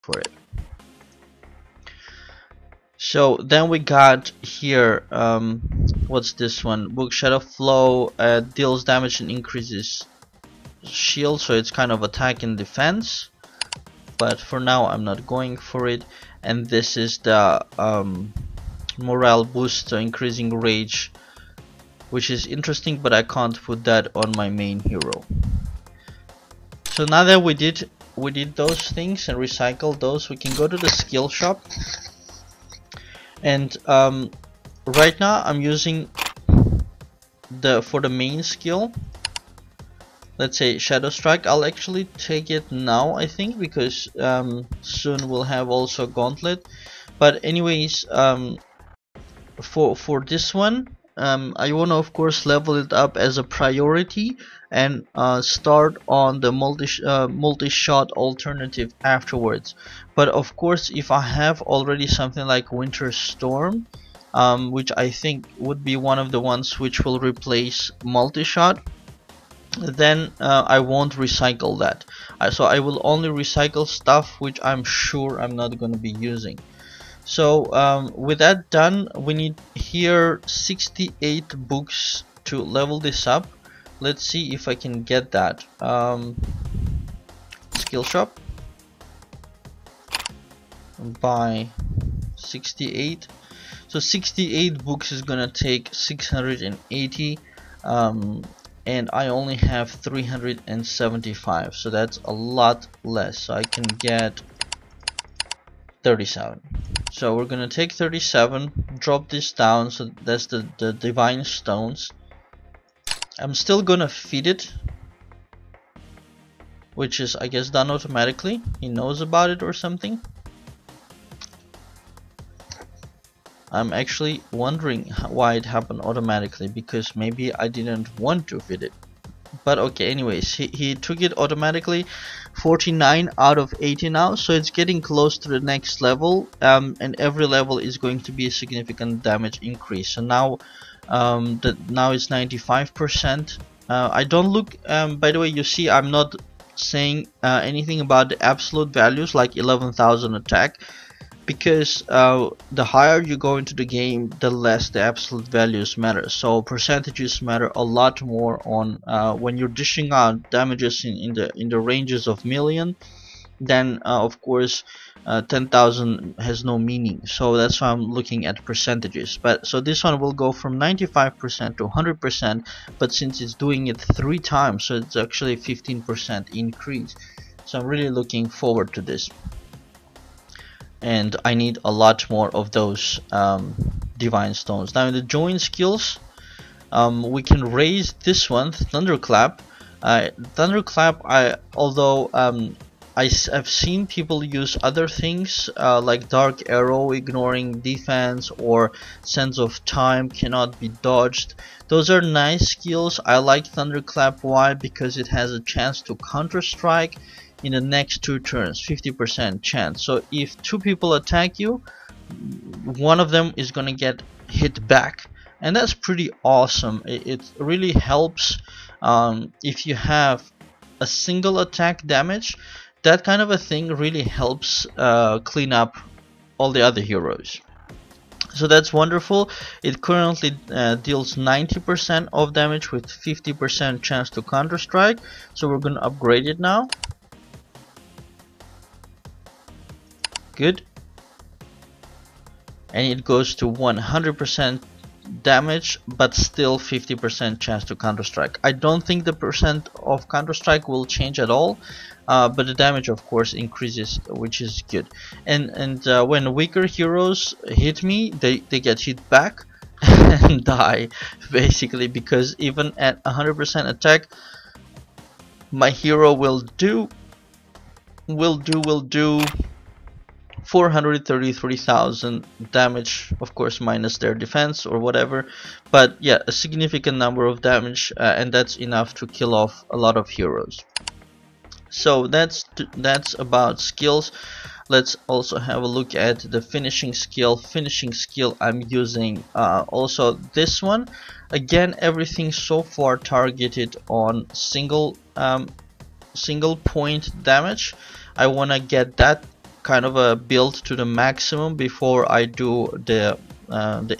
for it. So then we got here, what's this one? Book Shadow Flow deals damage and increases shield, so it's kind of attack and defense. But for now I'm not going for it. And this is the morale boost, so increasing rage, which is interesting, but I can't put that on my main hero. So now that we did those things and recycled those, we can go to the skill shop. And right now I'm using for the main skill, let's say Shadow Strike. I'll actually take it now, I think, because soon we'll have also Gauntlet. But anyways, for this one, I want to of course level it up as a priority and start on the multi-shot alternative afterwards. But of course, if I have already something like Winter Storm, which I think would be one of the ones which will replace multi-shot, then I won't recycle that. So I will only recycle stuff which I'm sure I'm not going to be using. So with that done, we need here 68 books to level this up. Let's see if I can get that. Skill shop, buy 68. So 68 books is gonna take 680, and I only have 375, so that's a lot less. So I can get 37. So we're gonna take 37, drop this down, so that's the divine stones. I'm still gonna feed it, which is, I guess, done automatically. He knows about it or something. I'm actually wondering why it happened automatically, because maybe I didn't want to feed it. But okay, anyways, he took it automatically. 49 out of 80 now, so it's getting close to the next level, and every level is going to be a significant damage increase. So now now it's 95%. I don't look, by the way, you see I'm not saying anything about the absolute values like 11,000 attack, because the higher you go into the game, the less the absolute values matter. So percentages matter a lot more on when you're dishing out damages in the ranges of million. Then of course 10,000 has no meaning. So that's why I'm looking at percentages. But so this one will go from 95% to 100%, but since it's doing it 3 times, so it's actually 15% increase. So I'm really looking forward to this. And I need a lot more of those divine stones. Now in the join skills, we can raise this one, Thunderclap. Thunderclap, although I've seen people use other things like Dark Arrow, ignoring defense, or Sense of Time, cannot be dodged. Those are nice skills. I like Thunderclap. Why? Because it has a chance to counter strike in the next 2 turns, 50% chance. So if 2 people attack you, one of them is gonna get hit back, and that's pretty awesome. It really helps if you have a single attack damage. That kind of a thing really helps clean up all the other heroes. So that's wonderful. It currently deals 90% of damage with 50% chance to counter strike. So we're gonna upgrade it now. Good. And it goes to 100% damage, but still 50% chance to counter strike. I don't think the percent of counter strike will change at all, but the damage of course increases, which is good. And when weaker heroes hit me, they get hit back and die basically, because even at 100% attack, my hero will do 433,000 damage, of course minus their defense or whatever, but yeah, a significant number of damage, and that's enough to kill off a lot of heroes. So that's about skills. Let's also have a look at the finishing skill. Finishing skill, I'm using also this one. Again, everything so far targeted on single point damage. I want to get that kind of a build to the maximum before I do the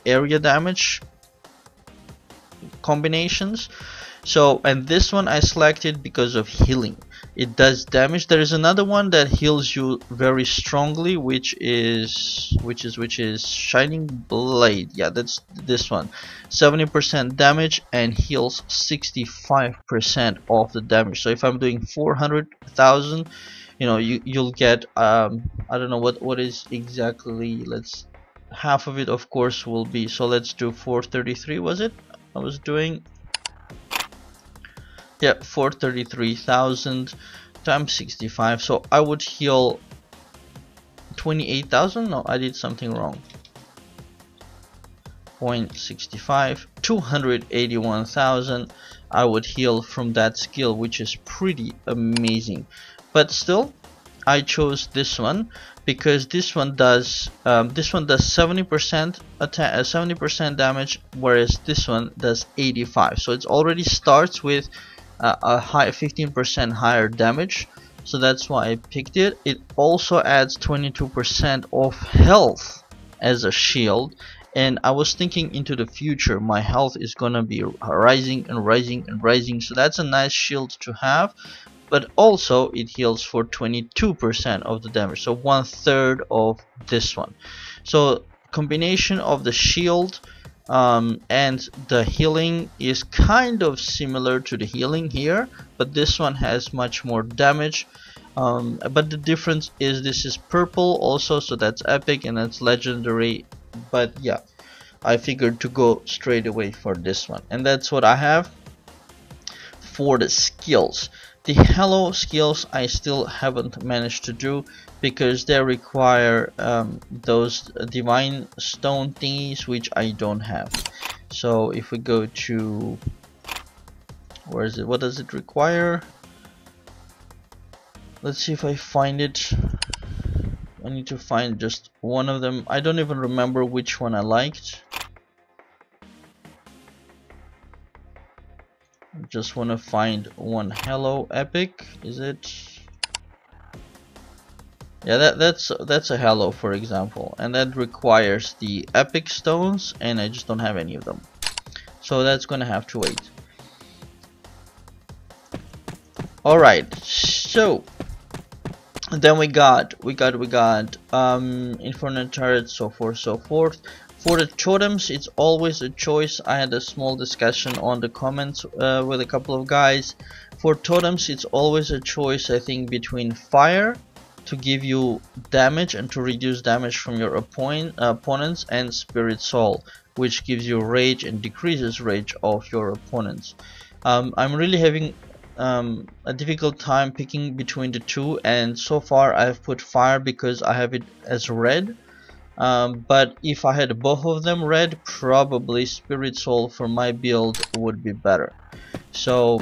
area damage combinations. So, and this one I selected because of healing. It does damage. There is another one that heals you very strongly, which is Shining Blade. Yeah, that's this one. 70% damage and heals 65% of the damage. So if I'm doing 400,000, you know, you'll get I don't know what is exactly. Let's half of it, of course, will be. So let's do 433. Was it? I was doing. Yeah, 433,000 times 65. So I would heal 28,000. No, I did something wrong. 0.65, 281,000 I would heal from that skill, which is pretty amazing. But still, I chose this one because this one does 70% attack, 70% damage, whereas this one does 85. So it already starts with a high 15% higher damage, so that's why I picked it. It also adds 22% of health as a shield, and I was thinking into the future my health is gonna be rising and rising and rising, so that's a nice shield to have. But also it heals for 22% of the damage, so 1/3 of this one. So combination of the shield and the healing is kind of similar to the healing here, but this one has much more damage. But the difference is this is purple also, so that's epic and that's legendary. But yeah, I figured to go straight away for this one, and that's what I have for the skills. The Hello skills I still haven't managed to do because they require those divine stone thingies, which I don't have. So if we go to, where is it? What does it require? Let's see if I find it. I need to find just one of them. I don't even remember which one I liked. Just want to find one Hello epic. Is it? Yeah, that's a Hello, for example, and that requires the epic stones, and I just don't have any of them, so that's gonna have to wait. All right, so then we got infinite turrets, so forth. For the totems, it's always a choice. I had a small discussion on the comments with a couple of guys. For totems, it's always a choice, I think, between fire to give you damage and to reduce damage from your opponents, and spirit soul, which gives you rage and decreases rage of your opponents. I'm really having a difficult time picking between the two, and so far I've put fire because I have it as red. But if I had both of them red, probably spirit soul for my build would be better. So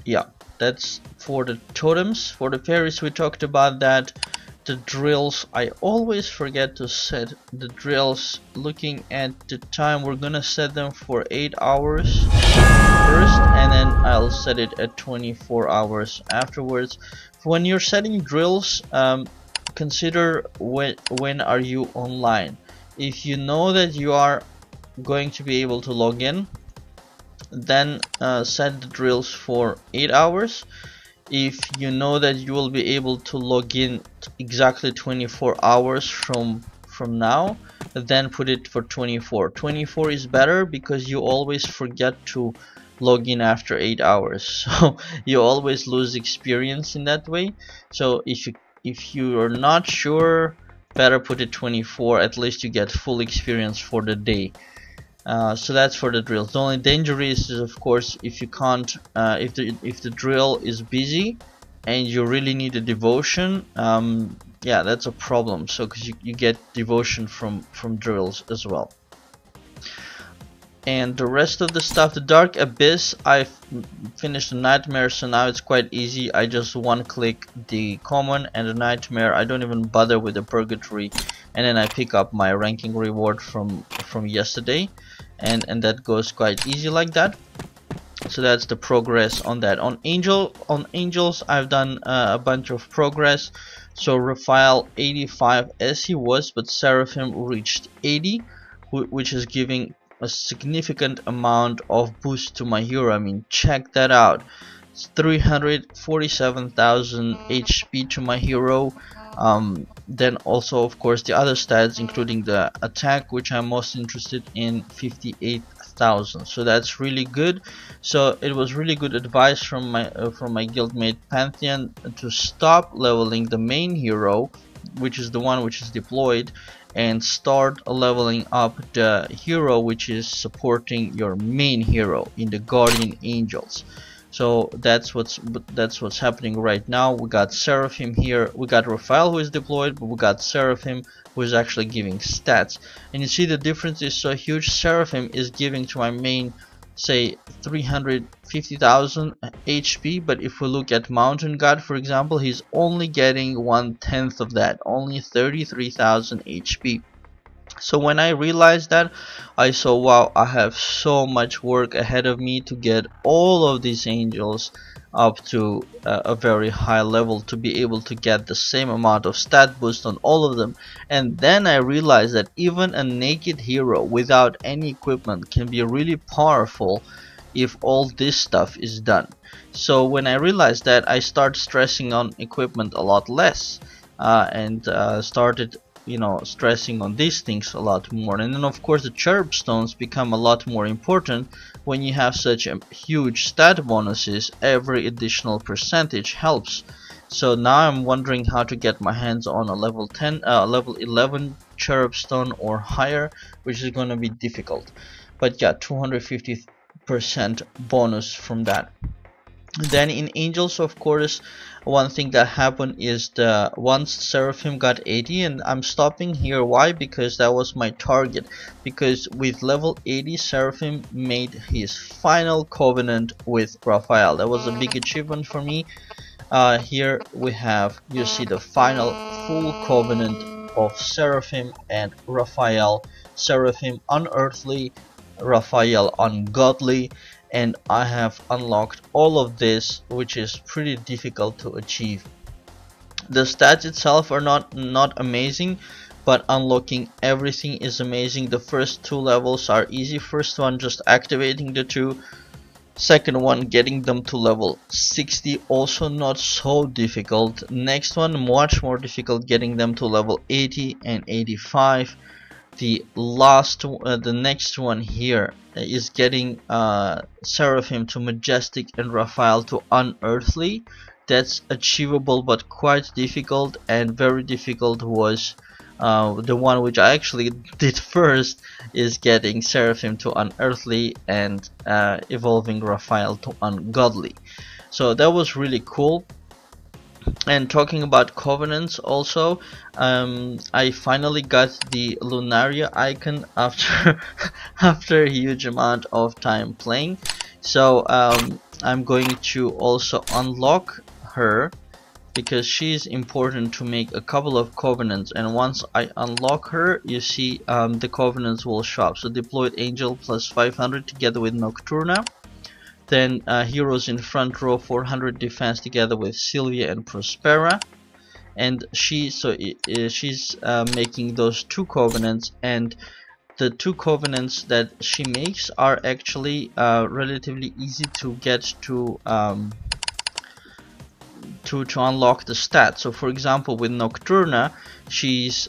yeah, that's for the totems. For the fairies, we talked about that. The drills, I always forget to set the drills. Looking at the time, we're gonna set them for 8 hours first, and then I'll set it at 24 hours afterwards. When you're setting drills, consider when are you online. If you know that you are going to be able to log in, then set the drills for 8 hours. If you know that you will be able to log in exactly 24 hours from now, then put it for 24. 24 is better because you always forget to log in after 8 hours, so you always lose experience in that way. So if you are not sure, better put it 24. At least you get full experience for the day. So that's for the drills. The only danger is of course if you can't, if the drill is busy and you really need a devotion, yeah, that's a problem. So because you get devotion from drills as well. And the rest of the stuff, the Dark Abyss, I finished the Nightmare, so now it's quite easy. I just one click the common and the Nightmare. I don't even bother with the Purgatory, and then I pick up my ranking reward from yesterday, and that goes quite easy like that. So that's the progress on that. On angels, I've done a bunch of progress. So Raphael 85 as he was, but Seraphim reached 80, which is giving a significant amount of boost to my hero. I mean, check that out. It's 347,000 HP to my hero. Then also, of course, the other stats, including the attack, which I'm most interested in, 58,000. So that's really good. So it was really good advice from my guildmate Pantheon to stop leveling the main hero, which is the one which is deployed, and start leveling up the hero which is supporting your main hero in the Guardian Angels. So that's what's happening right now. We got Seraphim here, we got Raphael who is deployed, but we got Seraphim who is actually giving stats. And you see the difference is so huge. Seraphim is giving to my main, say, 350,000 HP, but if we look at Mountain God, for example, he's only getting 1/10 of that, only 33,000 HP. So when I realized that, I saw, wow, I have so much work ahead of me to get all of these angels up to a very high level to be able to get the same amount of stat boost on all of them. And then I realized that even a naked hero without any equipment can be really powerful if all this stuff is done. So when I realized that, I started stressing on equipment a lot less, and started, you know, stressing on these things a lot more. And then of course the cherub stones become a lot more important when you have such a huge stat bonuses. Every additional percentage helps. So now I'm wondering how to get my hands on a level 11 cherub stone or higher, which is going to be difficult. But yeah, 250% bonus from that. Then in angels, of course, one thing that happened is the once Seraphim got 80, and I'm stopping here. Why? Because that was my target. Because with level 80, Seraphim made his final covenant with Raphael. That was a big achievement for me. Here we have, you see the final full covenant of Seraphim and Raphael. Seraphim unearthly, Raphael ungodly. And I have unlocked all of this, which is pretty difficult to achieve. The stats itself are not amazing, but unlocking everything is amazing. The first two levels are easy. First one, just activating the two. Second one, getting them to level 60, also not so difficult. Next one, much more difficult, getting them to level 80 and 85. The next one here is getting Seraphim to Majestic and Raphael to Unearthly. That's achievable but quite difficult, and very difficult was the one which I actually did first, is getting Seraphim to Unearthly and evolving Raphael to Ungodly. So that was really cool. And talking about covenants also, I finally got the Lunaria icon after after a huge amount of time playing. So I'm going to also unlock her, because she's important to make a couple of covenants. And once I unlock her, you see the covenants will show up. So deployed angel plus 500 together with Nocturna. Then heroes in front row 400 defense together with Sylvia and Prospera. And she's making those two covenants, and the two covenants that she makes are actually relatively easy to get to unlock the stats. So for example, with Nocturna, she's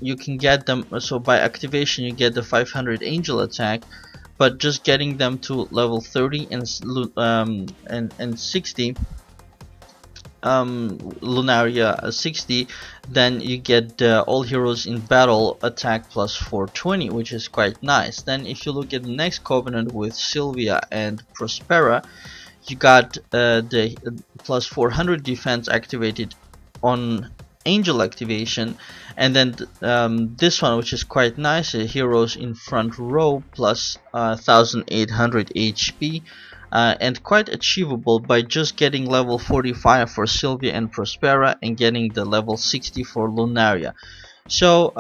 you can get them, so by activation you get the 500 angel attack, but just getting them to level 30 and 60, Lunaria 60, then you get all heroes in battle attack plus 420, which is quite nice. Then if you look at the next covenant with Sylvia and Prospera, you got the plus 400 defense activated on angel activation, and then this one, which is quite nice, heroes in front row plus 1800 HP, and quite achievable by just getting level 45 for Sylvia and Prospera and getting the level 60 for Lunaria. So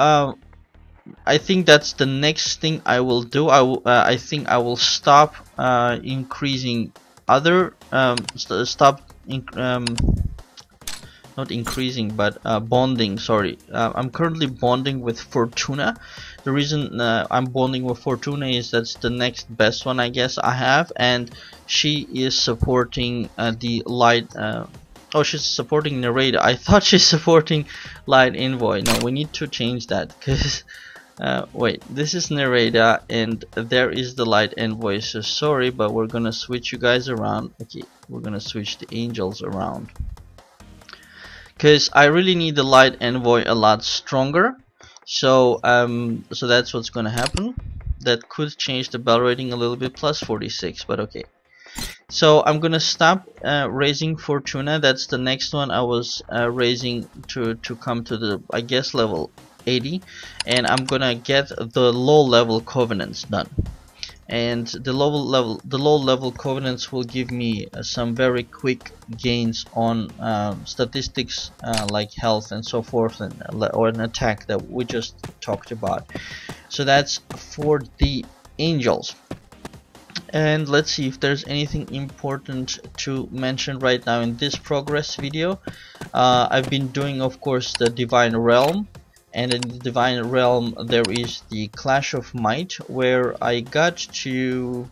I think that's the next thing I will do. I think I will stop increasing other not increasing, but bonding, sorry. I'm currently bonding with Fortuna. The reason I'm bonding with Fortuna is that's the next best one I guess I have, and she is supporting the light. Oh, she's supporting Narrator. I thought she's supporting Light Envoy. No, we need to change that, because wait, this is Narrator and there is the Light Envoy. So sorry, but we're gonna switch you guys around. Okay, we're gonna switch the angels around, because I really need the Light Envoy a lot stronger. So so that's what's gonna happen. That could change the bell rating a little bit, plus 46, but okay. So I'm gonna stop raising Fortuna. That's the next one I was raising to come to the, I guess, level 80, and I'm gonna get the low level covenants done. And the low level covenants will give me some very quick gains on statistics like health and so forth, and or an attack that we just talked about. So that's for the angels. And let's see if there's anything important to mention right now in this progress video. I've been doing, of course, the Divine Realm, and in the Divine Realm there is the Clash of Might, where I got to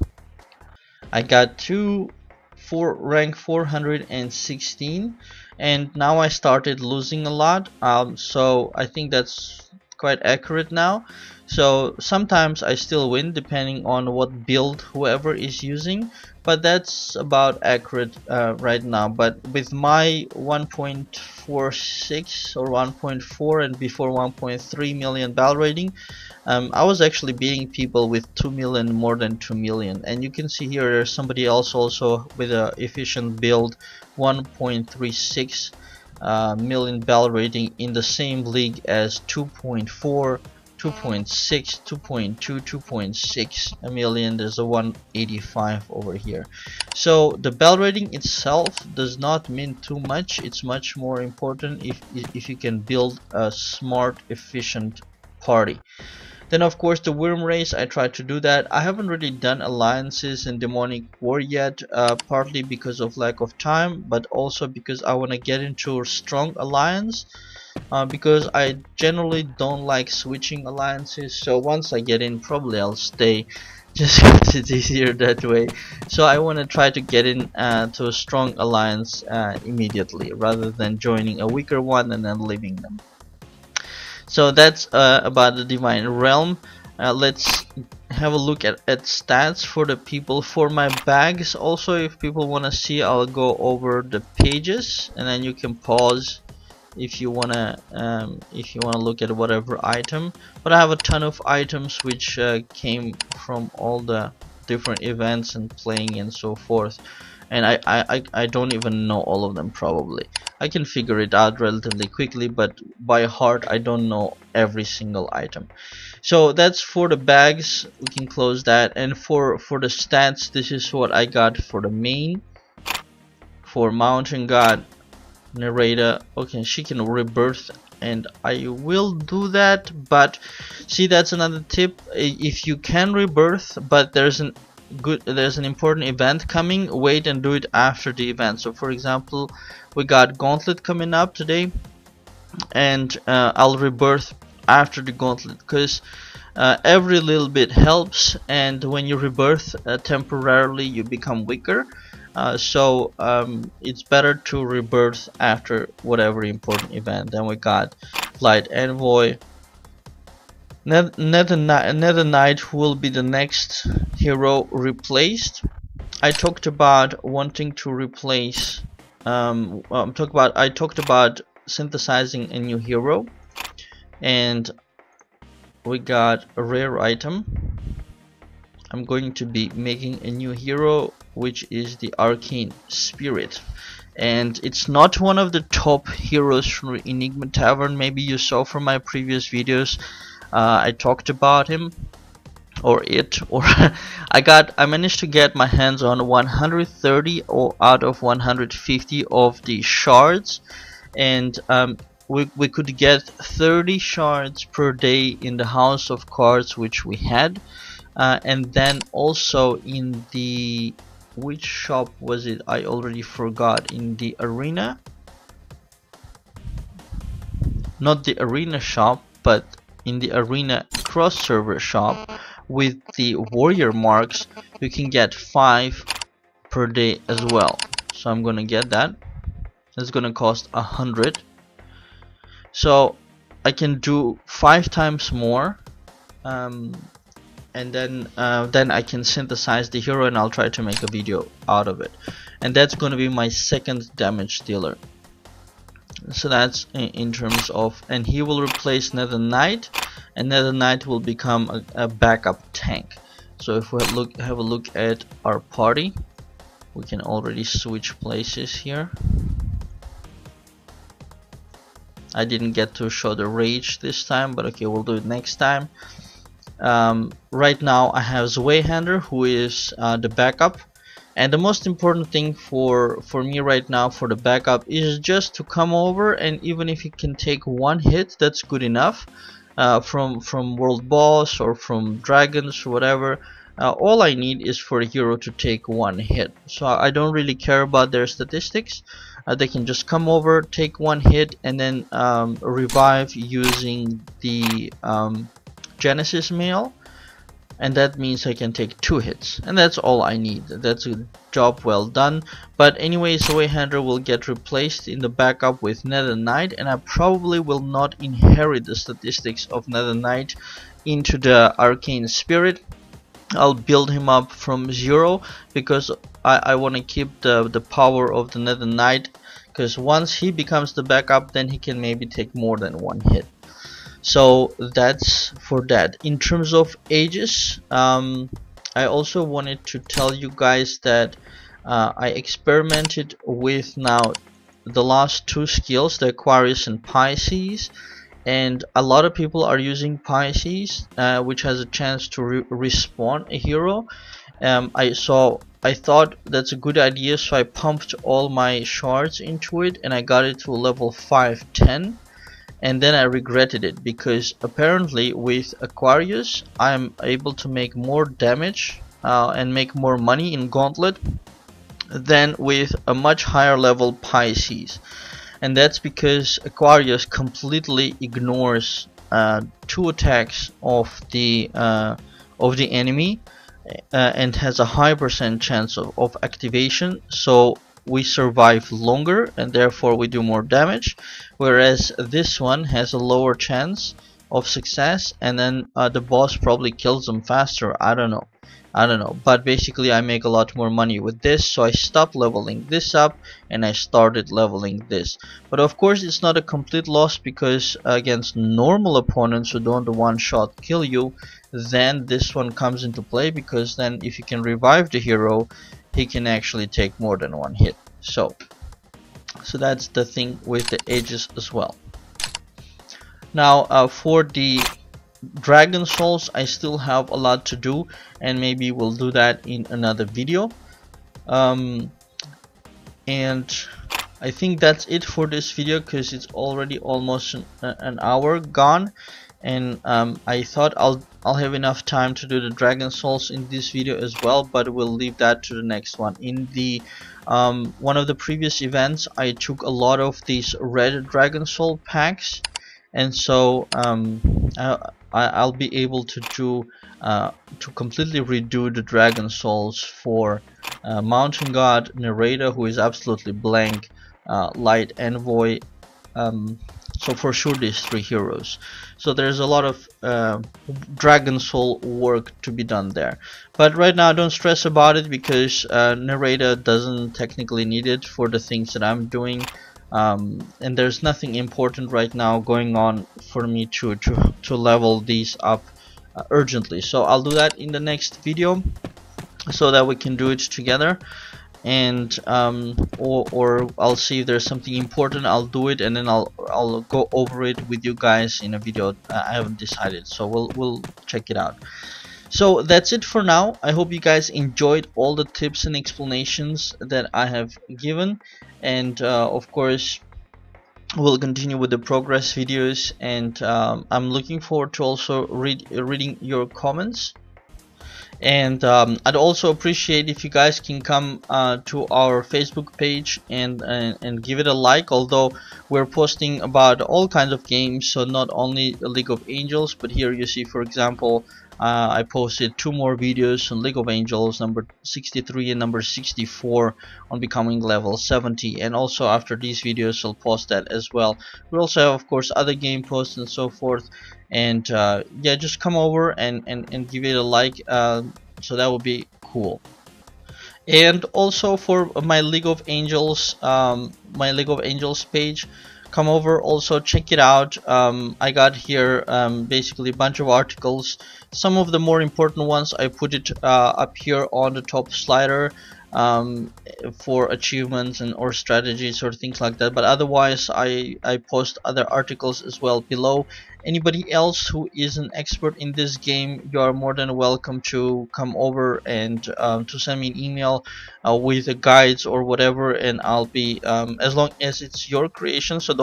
rank 416, and now I started losing a lot. So I think that's quite accurate now. So sometimes I still win depending on what build whoever is using, but that's about accurate right now. But with my 1.46 or 1.4 and before 1.3 million battle rating, I was actually beating people with 2 million, more than 2 million. And you can see here there's somebody else also with a efficient build, 1.36 million battle rating in the same league as 2.4, 2.6, 2.2, 2.6 a million. There's a 185 over here. So the bell rating itself does not mean too much. It's much more important if you can build a smart, efficient party. Then of course the worm race, I tried to do that. I haven't really done alliances in Demonic War yet, partly because of lack of time, but also because I want to get into a strong alliance, because I generally don't like switching alliances. So once I get in, probably I'll stay, just because it's easier that way. So I want to try to get in to a strong alliance immediately, rather than joining a weaker one and then leaving them. So that's about the Divine Realm. Let's have a look at stats for the people. For my bags also, if people want to see, I'll go over the pages, and then you can pause if you wanna look at whatever item. But I have a ton of items which came from all the different events and playing and so forth, and I don't even know all of them. Probably I can figure it out relatively quickly, but by heart I don't know every single item. So that's for the bags. We can close that. And for the stats, this is what I got for the main. For Mountain God, Narrator, okay, she can rebirth, and I will do that. But see, that's another tip. If you can rebirth, but there's an important event coming, wait and do it after the event. So for example, we got Gauntlet coming up today, and I'll rebirth after the Gauntlet, because every little bit helps, and when you rebirth temporarily you become weaker. So it's better to rebirth after whatever important event. Then we got Light Envoy. Nether Knight will be the next hero replaced. I talked about wanting to replace. I talked about synthesizing a new hero, and we got a rare item. I'm going to be making a new hero, which is the Arcane Spirit, and it's not one of the top heroes from Enigma Tavern. Maybe you saw from my previous videos, I talked about him or it, or I managed to get my hands on 130 out of 150 of the shards, and we could get 30 shards per day in the House of Cards, which we had. And then also in the, which shop was it? I already forgot. In the arena, not the arena shop, but in the arena cross server shop with the warrior marks, you can get 5 per day as well. So I'm gonna get that. It's gonna cost 100. So I can do 5 times more, and then I can synthesize the hero, and I'll try to make a video out of it. And that's gonna be my second damage dealer. So that's in terms of, and he will replace Nether Knight, and Nether Knight will become a backup tank. So if we have a look at our party, we can already switch places here. I didn't get to show the rage this time, but okay, we'll do it next time. Right now I have Zweihander, who is the backup. And the most important thing for me right now for the backup is just to come over, and even if he can take 1 hit, that's good enough. From world boss or from dragons or whatever, all I need is for a hero to take 1 hit. So I don't really care about their statistics. They can just come over, take 1 hit, and then revive using the Genesis mail. And that means I can take 2 hits, and that's all I need. That's a job well done. But anyways, Zweihander will get replaced in the backup with Nether Knight, and I probably will not inherit the statistics of Nether Knight into the Arcane Spirit. I'll build him up from 0 because I want to keep the power of the Nether Knight, because once he becomes the backup, then he can maybe take more than 1 hit. So that's for that. In terms of ages, I also wanted to tell you guys that I experimented with now the last 2 skills, the Aquarius and Pisces, and a lot of people are using Pisces, which has a chance to respawn a hero. I thought that's a good idea, so I pumped all my shards into it, and I got it to level 510. And then I regretted it, because apparently with Aquarius I'm able to make more damage and make more money in Gauntlet than with a much higher level Pisces. And that's because Aquarius completely ignores 2 attacks of the enemy and has a high % chance of activation. So we survive longer, and therefore we do more damage, whereas this one has a lower chance of success, and then the boss probably kills them faster. I don't know, but basically I make a lot more money with this, so I stopped leveling this up and I started leveling this. But of course it's not a complete loss, because against normal opponents who don't one-shot kill you, then this one comes into play, because then if you can revive the hero, he can actually take more than 1 hit. So that's the thing with the ages as well. Now for the Dragon Souls, I still have a lot to do, and maybe we'll do that in another video. And I think that's it for this video, because it's already almost an hour gone, and I thought I'll have enough time to do the Dragon Souls in this video as well, but we'll leave that to the next one. In the one of the previous events, I took a lot of these red Dragon Soul packs, and so I'll be able to do to completely redo the Dragon Souls for Mountain God, Narrator, who is absolutely blank, Light Envoy. So for sure these 3 heroes. So there's a lot of Dragon Soul work to be done there. But right now don't stress about it, because Narrator doesn't technically need it for the things that I'm doing. And there's nothing important right now going on for me to level these up urgently. So I'll do that in the next video, so that we can do it together. And or I'll see if there's something important, I'll do it, and then I'll go over it with you guys in a video. I haven't decided, so we'll check it out. So that's it for now. I hope you guys enjoyed all the tips and explanations that I have given, and of course we'll continue with the progress videos, and I'm looking forward to also reading your comments. And I'd also appreciate if you guys can come to our Facebook page and give it a like, although we're posting about all kinds of games, so not only League of Angels, but here you see, for example, I posted 2 more videos on League of Angels, number 63 and number 64, on becoming level 70, and also after these videos I'll post that as well. We also have, of course, other game posts and so forth, and yeah, just come over and give it a like, so that would be cool. And also for my League of Angels, page, come over, also check it out. I got here basically a bunch of articles. Some of the more important ones I put it up here on the top slider, for achievements and or strategies or things like that, but otherwise I post other articles as well below. Anybody else who is an expert in this game, you are more than welcome to come over and to send me an email with the guides or whatever, and I'll be, as long as it's your creation, so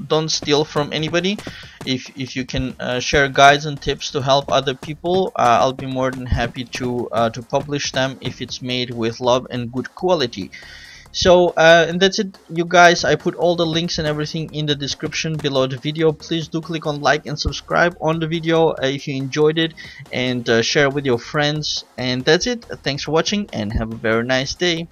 don't steal from anybody. If you can share guides and tips to help other people, I'll be more than happy to publish them if it's made with love and good quality. So and that's it, you guys. I put all the links and everything in the description below the video. Please do click on like and subscribe on the video if you enjoyed it, and share with your friends. And that's it. Thanks for watching and have a very nice day.